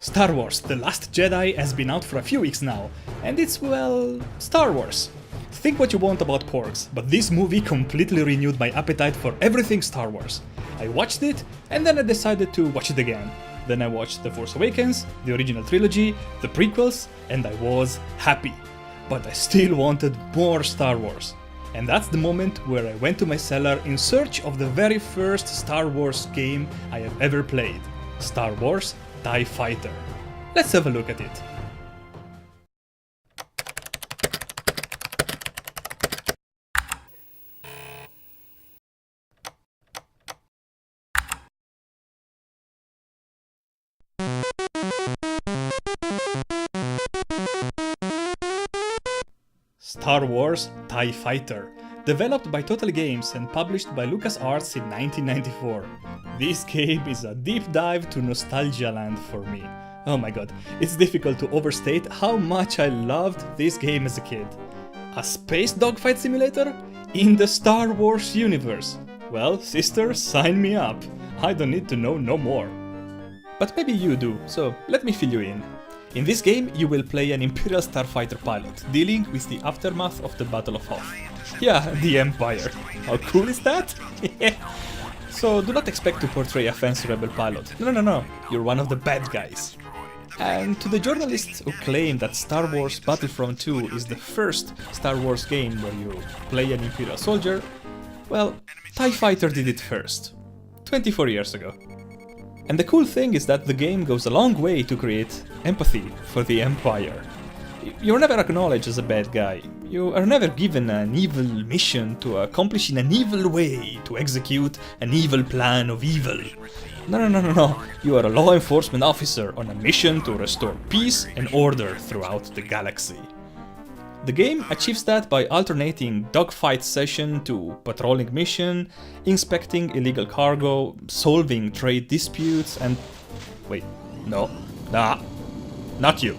Star Wars The Last Jedi has been out for a few weeks now, and it's, well, Star Wars. Think what you want about porgs, but this movie completely renewed my appetite for everything Star Wars. I watched it, and then I decided to watch it again. Then I watched The Force Awakens, the original trilogy, the prequels, and I was happy. But I still wanted more Star Wars. And that's the moment where I went to my cellar in search of the very first Star Wars game I have ever played. Star Wars TIE Fighter. Let's have a look at it. Star Wars TIE Fighter, developed by Total Games and published by LucasArts in 1994. This game is a deep dive to nostalgia land for me. Oh my god, it's difficult to overstate how much I loved this game as a kid. A space dogfight simulator? In the Star Wars universe? Well, sister, sign me up. I don't need to know no more. But maybe you do, so let me fill you in. In this game, you will play an Imperial Starfighter pilot, dealing with the aftermath of the Battle of Hoth. Yeah, the Empire. How cool is that? So do not expect to portray a fancy rebel pilot. No, you're one of the bad guys. And to the journalists who claim that Star Wars Battlefront 2 is the first Star Wars game where you play an Imperial soldier, well, TIE Fighter did it first, 24 years ago. And the cool thing is that the game goes a long way to create empathy for the Empire. You're never acknowledged as a bad guy. You are never given an evil mission to accomplish in an evil way, to execute an evil plan of evil. No. You are a law enforcement officer on a mission to restore peace and order throughout the galaxy. The game achieves that by alternating dogfight session to patrolling mission, inspecting illegal cargo, solving trade disputes, and... wait, no, not you.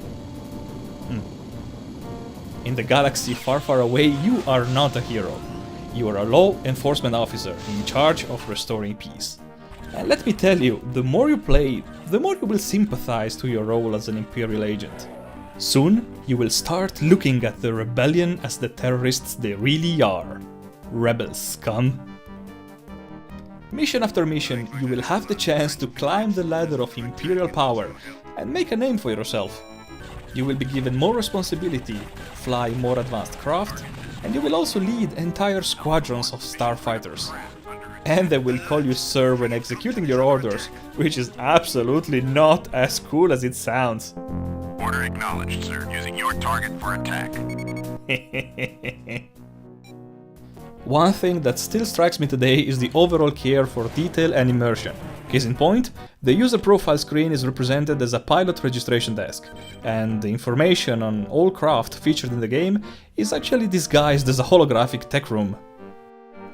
In the galaxy far, far away, you are not a hero. You are a law enforcement officer in charge of restoring peace. And let me tell you, the more you play, the more you will sympathize to your role as an Imperial agent. Soon, you will start looking at the rebellion as the terrorists they really are. Rebel scum. Mission after mission, you will have the chance to climb the ladder of Imperial power and make a name for yourself. You will be given more responsibility, fly more advanced craft, and you will also lead entire squadrons of starfighters. And they will call you sir when executing your orders, which is absolutely not as cool as it sounds. Order acknowledged, sir. Using your target for attack. One thing that still strikes me today is the overall care for detail and immersion. Case in point, the user profile screen is represented as a pilot registration desk, and the information on all craft featured in the game is actually disguised as a holographic tech room.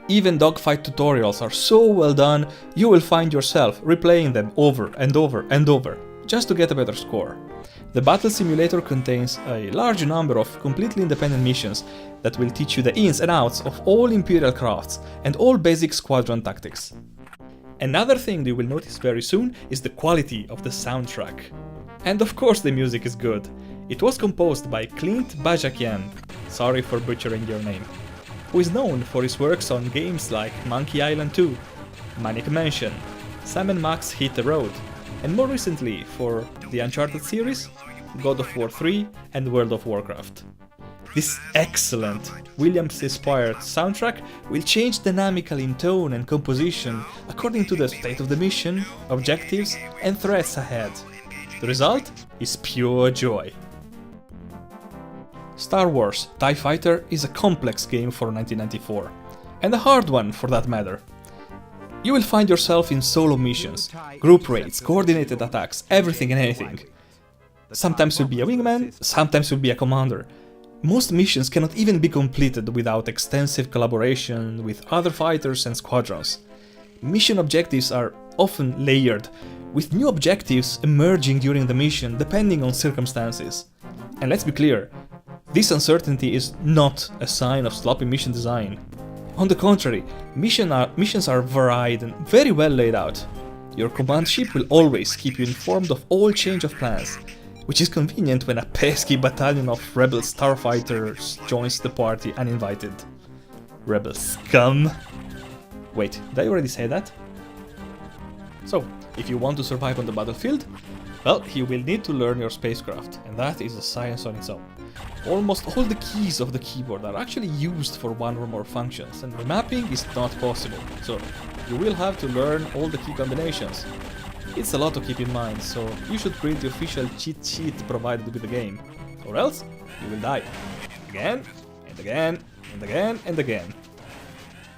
Even dogfight tutorials are so well done, you will find yourself replaying them over and over and over, just to get a better score. The battle simulator contains a large number of completely independent missions that will teach you the ins and outs of all Imperial crafts and all basic squadron tactics. Another thing you will notice very soon is the quality of the soundtrack. And of course the music is good. It was composed by Clint Bajakian, sorry for butchering your name, who is known for his works on games like Monkey Island 2, Manic Mansion, Sam & Max Hit the Road, and more recently for the Uncharted series, God of War 3 and World of Warcraft. This excellent Williams-inspired soundtrack will change dynamically in tone and composition according to the state of the mission, objectives and threats ahead. The result is pure joy. Star Wars TIE Fighter is a complex game for 1994, and a hard one for that matter. You will find yourself in solo missions, group raids, coordinated attacks, everything and anything. Sometimes you'll be a wingman, sometimes you'll be a commander. Most missions cannot even be completed without extensive collaboration with other fighters and squadrons. Mission objectives are often layered, with new objectives emerging during the mission depending on circumstances. And let's be clear, this uncertainty is not a sign of sloppy mission design. On the contrary, missions are varied and very well laid out. Your command ship will always keep you informed of all change of plans, which is convenient when a pesky battalion of rebel starfighters joins the party uninvited. Rebel scum. Wait, did I already say that? So, if you want to survive on the battlefield, well, you will need to learn your spacecraft, and that is a science on its own. Almost all the keys of the keyboard are actually used for one or more functions, and remapping is not possible, so you will have to learn all the key combinations. It's a lot to keep in mind, so you should read the official cheat sheet provided with the game, or else you will die. Again, and again, and again, and again.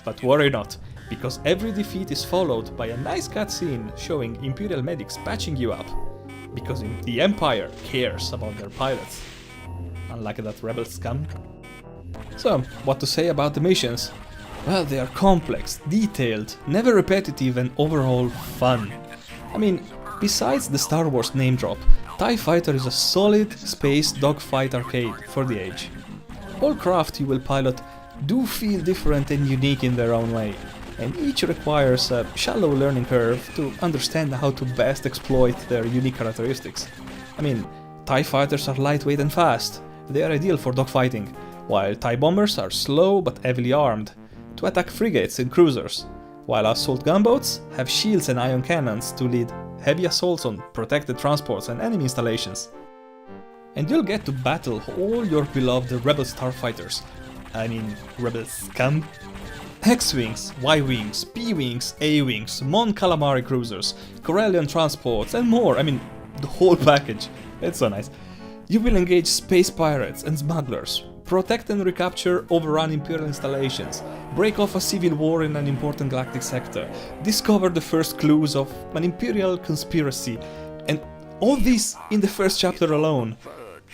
But worry not, because every defeat is followed by a nice cutscene showing Imperial medics patching you up, because the Empire cares about their pilots, unlike that rebel scum. So, what to say about the missions? Well, they are complex, detailed, never repetitive, and overall fun. I mean, besides the Star Wars name drop, TIE Fighter is a solid space dogfight arcade for the age. All craft you will pilot do feel different and unique in their own way, and each requires a shallow learning curve to understand how to best exploit their unique characteristics. I mean, TIE Fighters are lightweight and fast, they are ideal for dogfighting, while TIE Bombers are slow but heavily armed, to attack frigates and cruisers, while assault gunboats have shields and ion cannons to lead heavy assaults on protected transports and enemy installations. And you'll get to battle all your beloved Rebel Starfighters, I mean Rebel scum, X-Wings, Y-Wings, B-Wings, A-Wings, Mon Calamari cruisers, Kradion transports and more, I mean the whole package, it's so nice. You will engage space pirates and smugglers, protect and recapture overrun Imperial installations, break off a civil war in an important galactic sector, discover the first clues of an Imperial conspiracy, and all this in the first chapter alone.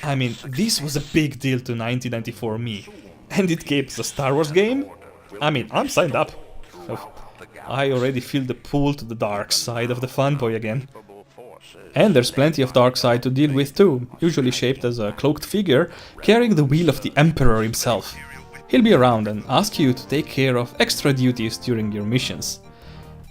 I mean, this was a big deal to 1994 me, and it keeps a Star Wars game? I mean, I'm signed up. I already feel the pull to the dark side of the fanboy again. And there's plenty of dark side to deal with too, usually shaped as a cloaked figure carrying the wheel of the Emperor himself. He'll be around and ask you to take care of extra duties during your missions.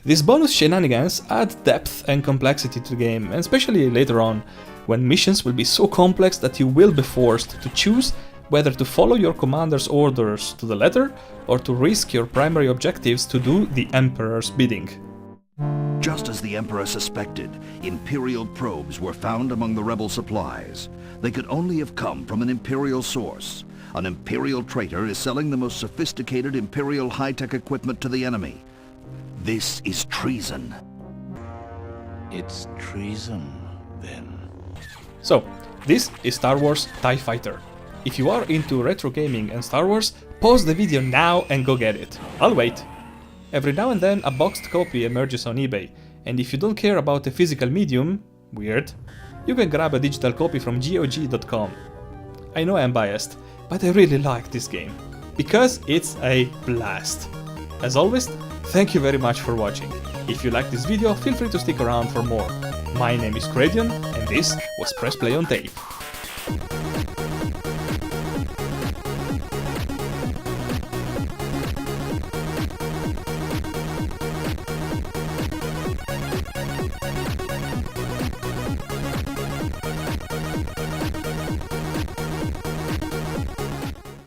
These bonus shenanigans add depth and complexity to the game, and especially later on, when missions will be so complex that you will be forced to choose whether to follow your commander's orders to the letter or to risk your primary objectives to do the Emperor's bidding. Just as the Emperor suspected, Imperial probes were found among the rebel supplies. They could only have come from an Imperial source. An Imperial traitor is selling the most sophisticated Imperial high-tech equipment to the enemy. This is treason. It's treason, then. So, this is Star Wars TIE Fighter. If you are into retro gaming and Star Wars, pause the video now and go get it. I'll wait. Every now and then a boxed copy emerges on eBay, and if you don't care about the physical medium, weird, you can grab a digital copy from GOG.com. I know I'm biased, but I really like this game, because it's a blast. As always, thank you very much for watching. If you like this video, feel free to stick around for more. My name is Kradion, and this was Press Play on Tape.